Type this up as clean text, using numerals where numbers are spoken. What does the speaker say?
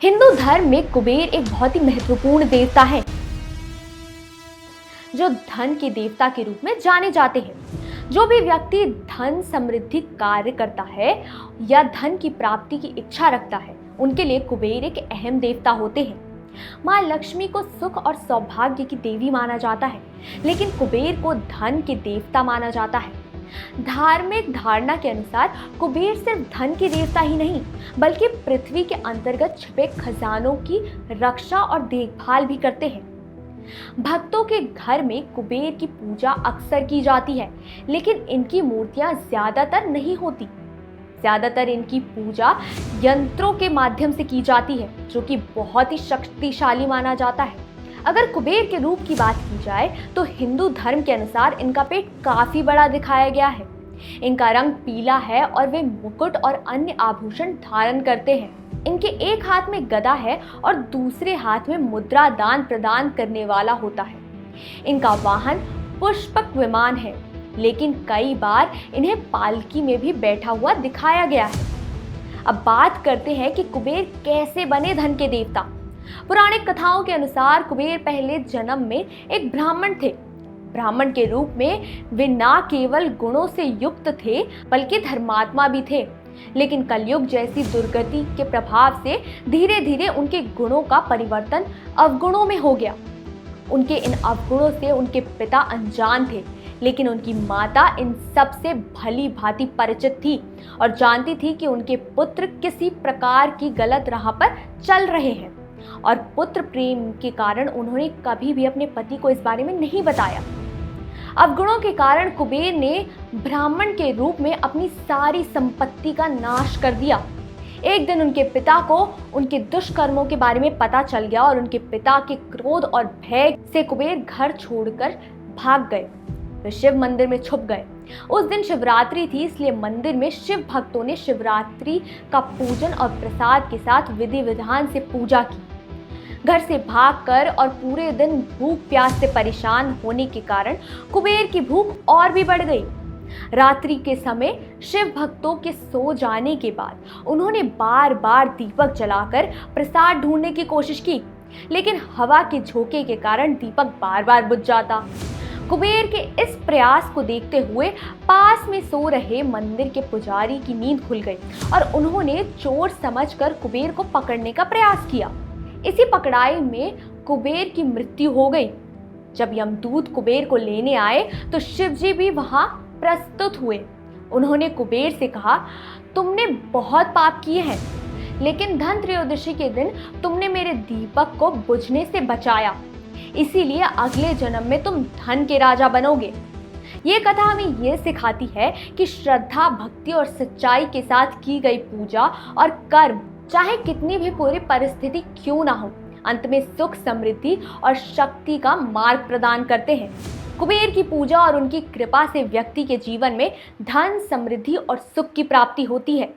हिंदू धर्म में कुबेर एक बहुत ही महत्वपूर्ण देवता है जो धन के देवता के रूप में जाने जाते हैं। जो भी व्यक्ति धन समृद्धि कार्य करता है या धन की प्राप्ति की इच्छा रखता है, उनके लिए कुबेर एक अहम देवता होते हैं। माँ लक्ष्मी को सुख और सौभाग्य की देवी माना जाता है, लेकिन कुबेर को धन के देवता माना जाता है। धार्मिक धारणा के अनुसार कुबेर सिर्फ धन के देवता ही नहीं, बल्कि पृथ्वी के अंतर्गत छिपे खजानों की रक्षा और देखभाल भी करते हैं। भक्तों के घर में कुबेर की पूजा अक्सर की जाती है, लेकिन इनकी मूर्तियां ज्यादातर नहीं होती। ज्यादातर इनकी पूजा यंत्रों के माध्यम से की जाती है, जो कि बहुत ही शक्तिशाली माना जाता है। अगर कुबेर के रूप की बात की जाए तो हिंदू धर्म के अनुसार इनका पेट काफी बड़ा दिखाया गया है। इनका रंग पीला है और वे मुकुट और अन्य आभूषण धारण करते हैं। इनके एक हाथ में गदा है और दूसरे हाथ में मुद्रा दान प्रदान करने वाला होता है। इनका वाहन पुष्पक विमान है, लेकिन कई बार इन्हें पालकी में भी बैठा हुआ दिखाया गया है। अब बात करते हैं कि कुबेर कैसे बने धन के देवता। पुराणिक कथाओं के अनुसार कुबेर पहले जन्म में एक ब्राह्मण थे। ब्राह्मण के रूप में वे न केवल गुणों से युक्त थे, बल्कि धर्मात्मा भी थे। लेकिन कलयुग जैसी दुर्गति के प्रभाव से धीरे धीरे उनके गुणों का परिवर्तन अवगुणों में हो गया। उनके इन अवगुणों से उनके पिता अनजान थे, लेकिन उनकी माता इन सब से भली भांति परिचित थी और जानती थी कि उनके पुत्र किसी प्रकार की गलत राह पर चल रहे हैं। और पुत्र प्रेम के कारण उन्होंने कभी भी अपने पति को इस बारे में नहीं बताया। अवगुणों के कारण कुबेर ने ब्राह्मण के रूप में अपनी सारी संपत्ति का नाश कर दिया। एक दिन उनके पिता को उनके दुष्कर्मों के बारे में पता चल गया और उनके पिता के क्रोध और भय से कुबेर घर छोड़कर भाग गए। वे शिव मंदिर में छुप गए। उस दिन शिवरात्रि थी, इसलिए मंदिर में शिव भक्तों ने शिवरात्रि का पूजन और प्रसाद के साथ विधि विधान से पूजा की। घर से भागकर और पूरे दिन भूख प्यास से परेशान होने के कारण कुबेर की भूख और भी बढ़ गई। रात्रि के समय शिव भक्तों के सो जाने के बाद उन्होंने बार बार दीपक जलाकर प्रसाद ढूंढने की कोशिश की, लेकिन हवा के झोंके के कारण दीपक बार बार बुझ जाता। कुबेर के इस प्रयास को देखते हुए पास में सो रहे मंदिर के पुजारी की नींद खुल गई और उन्होंने चोर समझकर कुबेर को पकड़ने का प्रयास किया। इसी पकड़ाई में कुबेर की मृत्यु हो गई। जब यमदूत कुबेर को लेने आए तो शिवजी भी वहां प्रस्तुत हुए। उन्होंने कुबेर से कहा, तुमने बहुत पाप किए हैं, लेकिन धन त्रयोदशी के दिन तुमने मेरे दीपक को बुझने से बचाया, इसीलिए अगले जन्म में तुम धन के राजा बनोगे। ये कथा हमें ये सिखाती है कि श्रद्धा, भक्ति और सच्चाई के साथ की गई पूजा और कर्म, चाहे कितनी भी बुरी परिस्थिति क्यों ना हो, अंत में सुख, समृद्धि और शक्ति का मार्ग प्रदान करते हैं। कुबेर की पूजा और उनकी कृपा से व्यक्ति के जीवन में धन, समृद्धि और सुख की प्राप्ति होती है।